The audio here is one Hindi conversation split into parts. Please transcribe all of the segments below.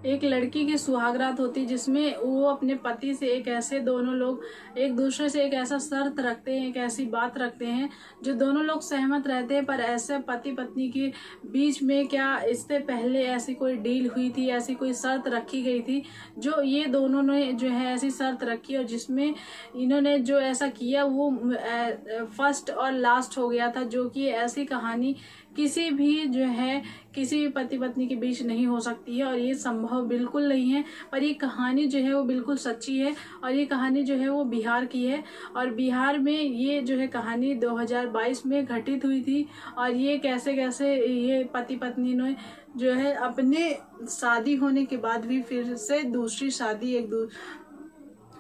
एक लड़की की सुहागरात होती जिसमें वो अपने पति से एक ऐसे दोनों लोग एक दूसरे से एक ऐसा शर्त रखते हैं, एक ऐसी बात रखते हैं जो दोनों लोग सहमत रहते हैं। पर ऐसे पति पत्नी के बीच में क्या इससे पहले ऐसी कोई डील हुई थी, ऐसी कोई शर्त रखी गई थी जो ये दोनों ने जो है ऐसी शर्त रखी और जिसमें इन्होंने जो ऐसा किया वो फर्स्ट और लास्ट हो गया था। जो कि ऐसी कहानी किसी भी जो है किसी भी पति पत्नी के बीच नहीं हो सकती है और ये संभव बिल्कुल नहीं है। पर ये कहानी जो है वो बिल्कुल सच्ची है और ये कहानी जो है वो बिहार की है और बिहार में ये जो है कहानी 2022 में घटित हुई थी। और ये कैसे कैसे ये पति पत्नी ने जो है अपने शादी होने के बाद भी फिर से दूसरी शादी एक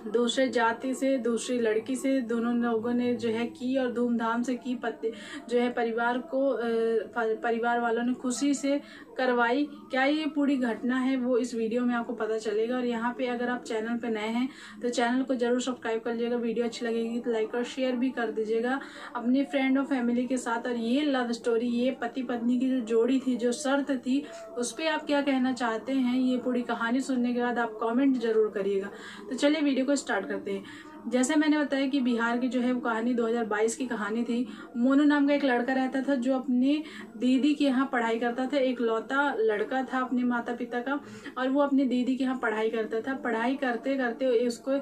दूसरे जाति से दूसरी लड़की से दोनों लोगों ने जो है की और धूमधाम से की। पति जो है परिवार वालों ने खुशी से करवाई। क्या ये पूरी घटना है वो इस वीडियो में आपको पता चलेगा। और यहाँ पे अगर आप चैनल पे नए हैं तो चैनल को जरूर सब्सक्राइब कर लीजिएगा। वीडियो अच्छी लगेगी तो लाइक और शेयर भी कर दीजिएगा अपने फ्रेंड और फैमिली के साथ। और ये लव स्टोरी, ये पति पत्नी की जो जोड़ी थी, जो शर्त थी, उस पर आप क्या कहना चाहते हैं, ये पूरी कहानी सुनने के बाद आप कॉमेंट जरूर करिएगा। तो चलिए वीडियो को स्टार्ट करते हैं। जैसे मैंने बताया कि बिहार की जो है वो कहानी 2022 की कहानी थी। मोनू नाम का एक लड़का रहता था जो अपने दीदी के यहाँ पढ़ाई करता था। एक लौता लड़का था अपने माता पिता का और वो अपनी दीदी के यहाँ पढ़ाई करता था। पढ़ाई करते करते उसको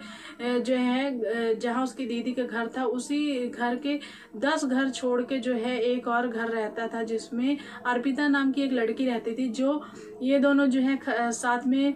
जो है जहाँ उसकी दीदी का घर था उसी घर के 10 घर छोड़ के जो है एक और घर रहता था जिसमें अर्पिता नाम की एक लड़की रहती थी। जो ये दोनों जो है साथ में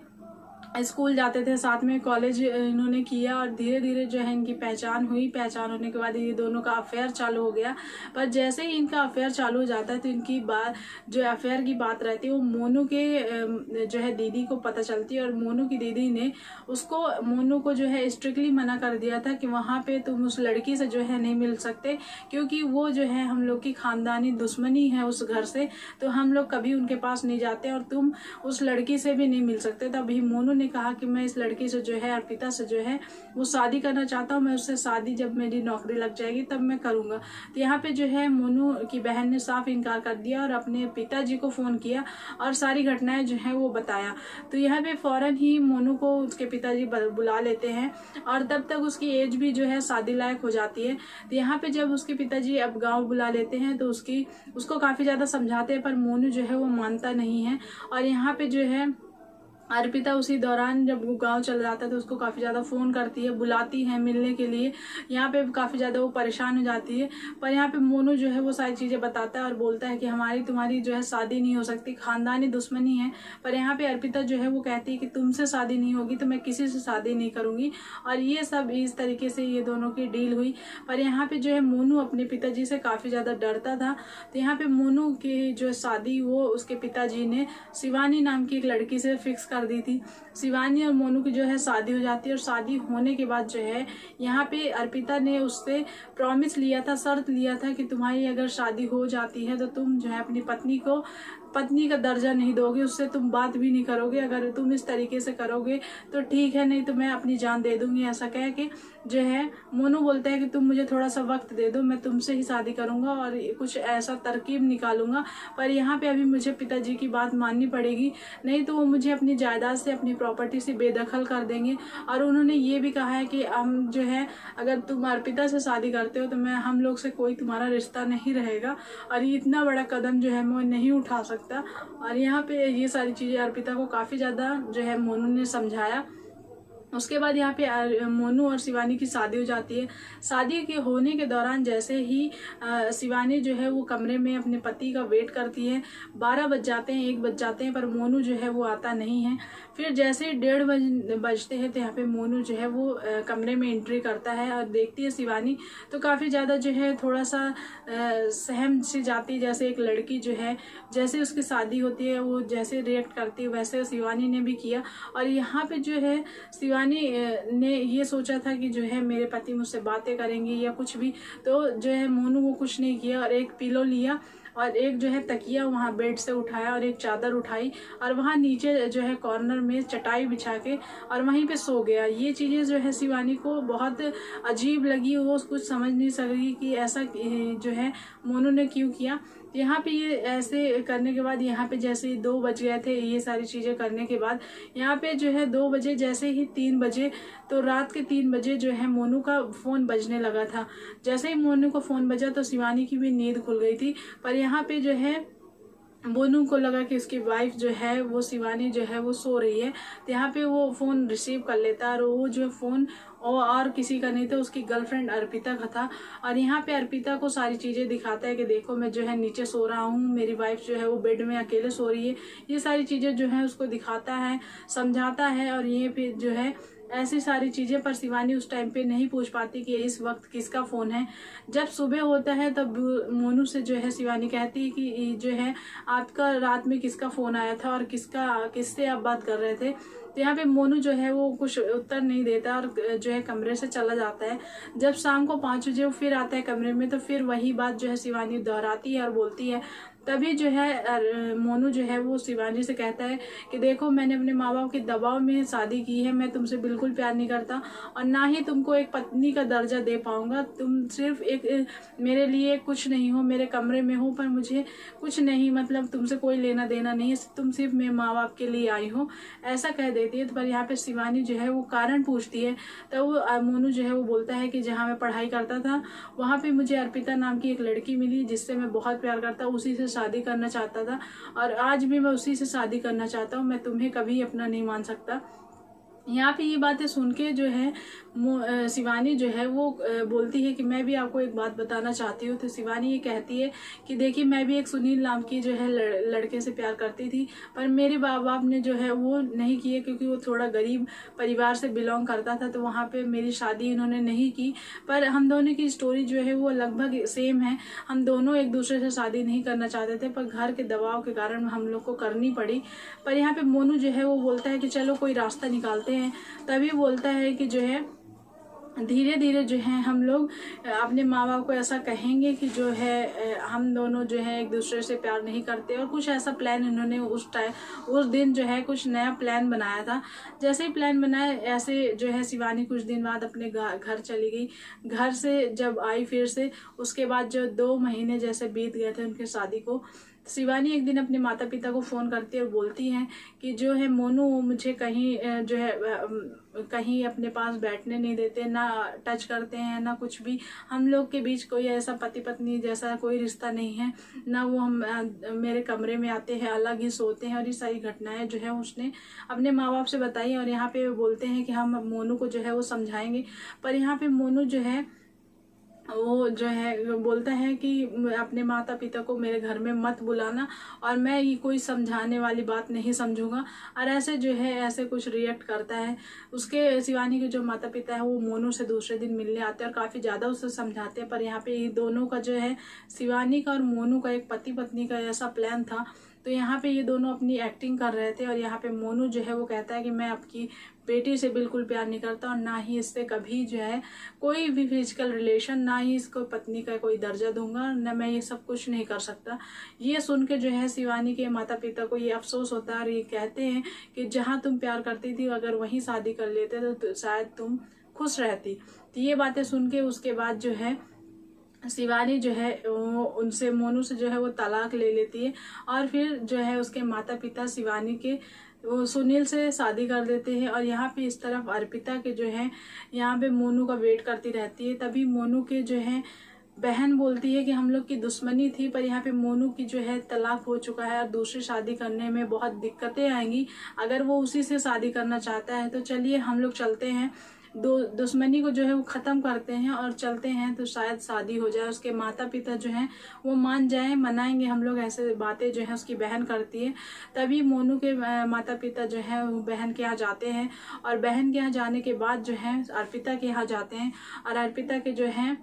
स्कूल जाते थे, साथ में कॉलेज इन्होंने किया और धीरे धीरे जो है इनकी पहचान हुई। पहचान होने के बाद ये दोनों का अफेयर चालू हो गया। पर जैसे ही इनका अफेयर चालू हो जाता है तो इनकी बात जो अफेयर की बात रहती है वो मोनू के जो है दीदी को पता चलती है। और मोनू की दीदी ने मोनू को जो है स्ट्रिक्टली मना कर दिया था कि वहाँ पे तुम उस लड़की से जो है नहीं मिल सकते क्योंकि वो जो है हम लोग की खानदानी दुश्मनी है उस घर से, तो हम लोग कभी उनके पास नहीं जाते और तुम उस लड़की से भी नहीं मिल सकते। तभी मोनू ने कहा कि मैं इस लड़की से जो है अर्पिता से जो है वो शादी करना चाहता हूँ। मैं उससे शादी जब मेरी नौकरी लग जाएगी तब मैं करूँगा। तो यहाँ पे जो है मोनू की बहन ने साफ इनकार कर दिया और अपने पिताजी को फ़ोन किया और सारी घटनाएं जो है वो बताया। तो यहाँ पे फ़ौरन ही मोनू को उसके पिताजी बुला लेते हैं और तब तक उसकी एज भी जो है शादी लायक हो जाती है। तो यहाँ पे जब उसके पिताजी अब गाँव बुला लेते हैं तो उसको काफ़ी ज़्यादा समझाते हैं पर मोनू जो है वो मानता नहीं है। और यहाँ पे जो है अर्पिता उसी दौरान जब वो गांव चल जाता है तो उसको काफ़ी ज़्यादा फ़ोन करती है, बुलाती है मिलने के लिए। यहाँ पे काफ़ी ज़्यादा वो परेशान हो जाती है। पर यहाँ पे मोनू जो है वो सारी चीज़ें बताता है और बोलता है कि हमारी तुम्हारी जो है शादी नहीं हो सकती, खानदानी दुश्मनी है। पर यहाँ पे अर्पिता जो है वो कहती है कि तुमसे शादी नहीं होगी तो मैं किसी से शादी नहीं करूँगी। और ये सब इस तरीके से ये दोनों की डील हुई। पर यहाँ पे जो है मोनू अपने पिताजी से काफ़ी ज़्यादा डरता था। तो यहाँ पे मोनू की जो शादी वो उसके पिताजी ने शिवानी नाम की एक लड़की से फिक्स कर दी थी। शिवानी और मोनू की जो है शादी हो जाती है और शादी होने के बाद जो है यहाँ पे अर्पिता ने उससे प्रॉमिस लिया था, शर्त लिया था कि तुम्हारी अगर शादी हो जाती है तो तुम जो है अपनी पत्नी का दर्जा नहीं दोगे, उससे तुम बात भी नहीं करोगे। अगर तुम इस तरीके से करोगे तो ठीक है, नहीं तो मैं अपनी जान दे दूंगी। ऐसा कह के जो है मोनू बोलता है कि तुम मुझे थोड़ा सा वक्त दे दो, मैं तुमसे ही शादी करूंगा और कुछ ऐसा तरकीब निकालूंगा। पर यहाँ पे अभी मुझे पिताजी की बात माननी पड़ेगी, नहीं तो वो मुझे अपनी जायदाद से, अपनी प्रॉपर्टी से बेदखल कर देंगे। और उन्होंने ये भी कहा है कि हम जो है अगर तुम अर्पिता से शादी करते हो तो हम लोग से कोई तुम्हारा रिश्ता नहीं रहेगा और ये इतना बड़ा कदम जो है मैं नहीं उठा सकता। और यहाँ पे ये सारी चीज़ें अर्पिता को काफ़ी ज़्यादा जो है मोनू ने समझाया। उसके बाद यहाँ पे मोनू और शिवानी की शादी हो जाती है। शादी के होने के दौरान जैसे ही शिवानी जो है वो कमरे में अपने पति का वेट करती है, 12 बज जाते हैं, 1 बज जाते हैं, पर मोनू जो है वो आता नहीं है। फिर जैसे ही 1:30 बजते हैं तो यहाँ पे मोनू जो है वो कमरे में एंट्री करता है और देखती है शिवानी तो काफ़ी ज़्यादा जो है थोड़ा सा सहम सी जाती है। जैसे एक लड़की जो है जैसे उसकी शादी होती है वो जैसे रिएक्ट करती है वैसे शिवानी ने भी किया। और यहाँ पे जो है शिवानी ने ये सोचा था कि जो है मेरे पति मुझसे बातें करेंगे या कुछ भी, तो जो है मोनू वो कुछ नहीं किया और एक पिलो लिया और एक जो है तकिया वहाँ बेड से उठाया और एक चादर उठाई और वहाँ नीचे जो है कॉर्नर में चटाई बिछा के और वहीं पे सो गया। ये चीज़ें जो है शिवानी को बहुत अजीब लगी, वो कुछ समझ नहीं सकी कि ऐसा जो है मोनू ने क्यों किया। तो यहाँ पे ये ऐसे करने के बाद यहाँ पे जैसे 2 बज गए थे, ये सारी चीज़ें करने के बाद यहाँ पे जो है 2 बजे जैसे ही 3 बजे, तो रात के 3 बजे जो है मोनू का फ़ोन बजने लगा था। जैसे ही मोनू का फ़ोन बजा तो शिवानी की भी नींद खुल गई थी। पर यहाँ पे जो है मोनू को लगा कि उसकी वाइफ जो है वो शिवानी जो है वो सो रही है, तो यहाँ पे वो फ़ोन रिसीव कर लेता है। और वो जो फ़ोन और किसी का नहीं था, उसकी गर्लफ्रेंड अर्पिता का था। और यहाँ पे अर्पिता को सारी चीज़ें दिखाता है कि देखो मैं जो है नीचे सो रहा हूँ, मेरी वाइफ जो है वो बेड में अकेले सो रही है। ये सारी चीज़ें जो है उसको दिखाता है, समझाता है। और ये पे जो है ऐसी सारी चीज़ें, पर शिवानी उस टाइम पे नहीं पूछ पाती कि इस वक्त किसका फ़ोन है। जब सुबह होता है तब मोनू से जो है शिवानी कहती है कि जो है आपका रात में किसका फ़ोन आया था और किससे आप बात कर रहे थे। तो यहाँ पे मोनू जो है वो कुछ उत्तर नहीं देता और जो है कमरे से चला जाता है। जब शाम को 5 बजे वो फिर आता है कमरे में, तो फिर वही बात जो है शिवानी दोहराती है और बोलती है। तभी जो है मोनू जो है वो शिवानी से कहता है कि देखो मैंने अपने माँ बाप के दबाव में शादी की है, मैं तुमसे बिल्कुल प्यार नहीं करता और ना ही तुमको एक पत्नी का दर्जा दे पाऊंगा। तुम सिर्फ एक मेरे लिए कुछ नहीं हो, मेरे कमरे में हो पर मुझे कुछ नहीं, मतलब तुमसे कोई लेना देना नहीं है, तुम सिर्फ मेरे माँ बाप के लिए आई हो, ऐसा कह देती है। तो पर यहाँ पे शिवानी जो है वो कारण पूछती है। तो वो मोनू जो है वो बोलता है कि जहाँ मैं पढ़ाई करता था वहाँ पे मुझे अर्पिता नाम की एक लड़की मिली जिससे मैं बहुत प्यार करता, उसी से शादी करना चाहता था और आज भी मैं उसी से शादी करना चाहता हूँ, मैं तुम्हें कभी अपना नहीं मान सकता। यहाँ पे ये बातें सुन के जो है शिवानी जो है वो बोलती है कि मैं भी आपको एक बात बताना चाहती हूँ। तो शिवानी ये कहती है कि देखिए मैं भी एक सुनील नाम की जो है लड़के से प्यार करती थी, पर मेरे माँ बाप ने जो है वो नहीं किए क्योंकि वो थोड़ा गरीब परिवार से बिलोंग करता था, तो वहाँ पे मेरी शादी इन्होंने नहीं की। पर हम दोनों की स्टोरी जो है वो लगभग सेम है, हम दोनों एक दूसरे से शादी नहीं करना चाहते थे पर घर के दबाव के कारण हम लोग को करनी पड़ी। पर यहाँ पे मोनू जो है वो बोलता है कि चलो कोई रास्ता निकालते हैं। तभी बोलता है कि जो है धीरे धीरे जो है हम लोग अपने माँ बाप को ऐसा कहेंगे कि जो है हम दोनों जो है एक दूसरे से प्यार नहीं करते। और कुछ ऐसा प्लान इन्होंने उस दिन जो है कुछ नया प्लान बनाया था। जैसे ही प्लान बनाया ऐसे जो है शिवानी कुछ दिन बाद अपने घर चली गई। घर से जब आई फिर से उसके बाद जो 2 महीने जैसे बीत गए थे उनके शादी को, शिवानी एक दिन अपने माता पिता को फ़ोन करती है और बोलती हैं कि जो है मोनू मुझे कहीं जो है कहीं अपने पास बैठने नहीं देते, ना टच करते हैं, ना कुछ भी, हम लोग के बीच कोई ऐसा पति पत्नी जैसा कोई रिश्ता नहीं है, ना वो हम मेरे कमरे में आते हैं, अलग ही सोते हैं। और ये सारी घटनाएं जो है उसने अपने माँ बाप से बताई। और यहाँ पे बोलते हैं कि हम मोनू को जो है वो समझाएंगे। पर यहाँ पे मोनू जो है वो जो है बोलता है कि अपने माता पिता को मेरे घर में मत बुलाना और मैं ये कोई समझाने वाली बात नहीं समझूंगा। और ऐसे जो है ऐसे कुछ रिएक्ट करता है। उसके शिवानी के जो माता पिता है वो मोनू से दूसरे दिन मिलने आते हैं और काफ़ी ज़्यादा उसे समझाते हैं। पर यहाँ पे ये दोनों का जो है शिवानी का और मोनू का एक पति पत्नी का ऐसा प्लान था, तो यहाँ पे ये दोनों अपनी एक्टिंग कर रहे थे। और यहाँ पे मोनू जो है वो कहता है कि मैं आपकी बेटी से बिल्कुल प्यार नहीं करता और ना ही इससे कभी जो है कोई भी फिजिकल रिलेशन, ना ही इसको पत्नी का कोई दर्जा दूंगा, न मैं ये सब कुछ नहीं कर सकता। ये सुन के जो है शिवानी के माता पिता को ये अफसोस होता है और ये कहते हैं कि जहाँ तुम प्यार करती थी अगर वहीं शादी कर लेते तो शायद तुम खुश रहती। तो ये बातें सुन के उसके बाद जो है शिवानी जो है वो उनसे मोनू से जो है वो तलाक ले लेती है। और फिर जो है उसके माता पिता शिवानी के वो सुनील से शादी कर देते हैं। और यहाँ पे इस तरफ अर्पिता के जो है यहाँ पे मोनू का वेट करती रहती है। तभी मोनू के जो है बहन बोलती है कि हम लोग की दुश्मनी थी, पर यहाँ पे मोनू की जो है तलाक हो चुका है और दूसरी शादी करने में बहुत दिक्कतें आएंगी। अगर वो उसी से शादी करना चाहता है तो चलिए हम लोग चलते हैं, दुश्मनी को जो है वो ख़त्म करते हैं और चलते हैं तो शायद शादी हो जाए। उसके माता पिता जो हैं वो मान जाएं, मनाएंगे हम लोग, ऐसे बातें जो है उसकी बहन करती है। तभी मोनू के माता पिता जो है वो बहन के यहाँ जाते हैं और बहन के यहाँ जाने के बाद जो है अर्पिता के यहाँ जाते हैं। और अर्पिता के जो है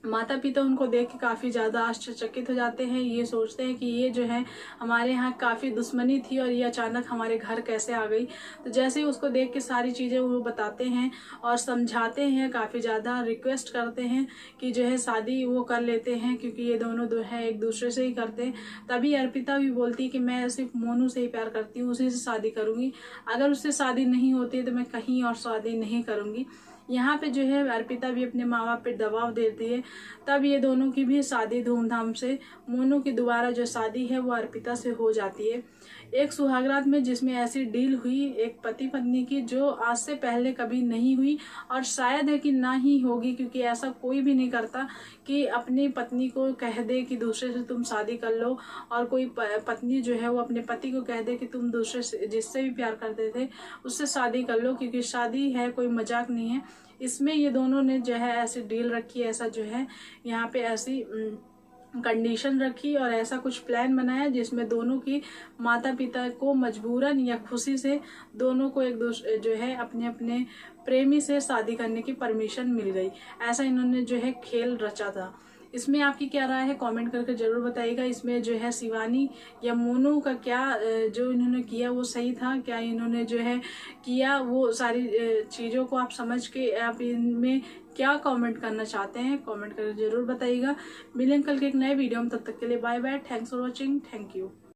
माता पिता उनको देख के काफ़ी ज़्यादा आश्चर्यचकित हो जाते हैं। ये सोचते हैं कि ये जो है हमारे यहाँ काफ़ी दुश्मनी थी और ये अचानक हमारे घर कैसे आ गई। तो जैसे ही उसको देख के सारी चीज़ें वो बताते हैं और समझाते हैं, काफ़ी ज़्यादा रिक्वेस्ट करते हैं कि जो है शादी वो कर लेते हैं क्योंकि ये दोनों है एक दूसरे से ही करते हैं। तभी अर्पिता भी बोलती है कि मैं सिर्फ मोनू से ही प्यार करती हूँ, उसी से शादी करूँगी, अगर उससे शादी नहीं होती तो मैं कहीं और शादी नहीं करूँगी। यहाँ पे जो है अर्पिता भी अपने माँ बाप पे दबाव देती है। तब ये दोनों की भी शादी धूमधाम से, मोनू की दोबारा जो शादी है वो अर्पिता से हो जाती है। एक सुहागरात में जिसमें ऐसी डील हुई एक पति पत्नी की जो आज से पहले कभी नहीं हुई और शायद है कि ना ही होगी, क्योंकि ऐसा कोई भी नहीं करता कि अपनी पत्नी को कह दे कि दूसरे से तुम शादी कर लो, और कोई पत्नी जो है वो अपने पति को कह दे कि तुम दूसरे से जिससे भी प्यार करते थे उससे शादी कर लो, क्योंकि शादी है कोई मजाक नहीं है। इसमें ये दोनों ने जो है ऐसी डील रखी, ऐसा जो है यहाँ पे ऐसी कंडीशन रखी और ऐसा कुछ प्लान बनाया जिसमें दोनों की माता पिता को मजबूरन या खुशी से दोनों को एक दूसरे जो है अपने अपने प्रेमी से शादी करने की परमिशन मिल गई। ऐसा इन्होंने जो है खेल रचा था। इसमें आपकी क्या राय है कमेंट करके जरूर बताइएगा। इसमें जो है शिवानी या मोनू का क्या जो इन्होंने किया वो सही था, क्या इन्होंने जो है किया वो सारी चीज़ों को आप समझ के आप इनमें क्या कमेंट करना चाहते हैं कमेंट करके जरूर बताइएगा। मिलेंगे कल के एक नए वीडियो में, तब तक के लिए bye bye. Thanks for watching. Thank you.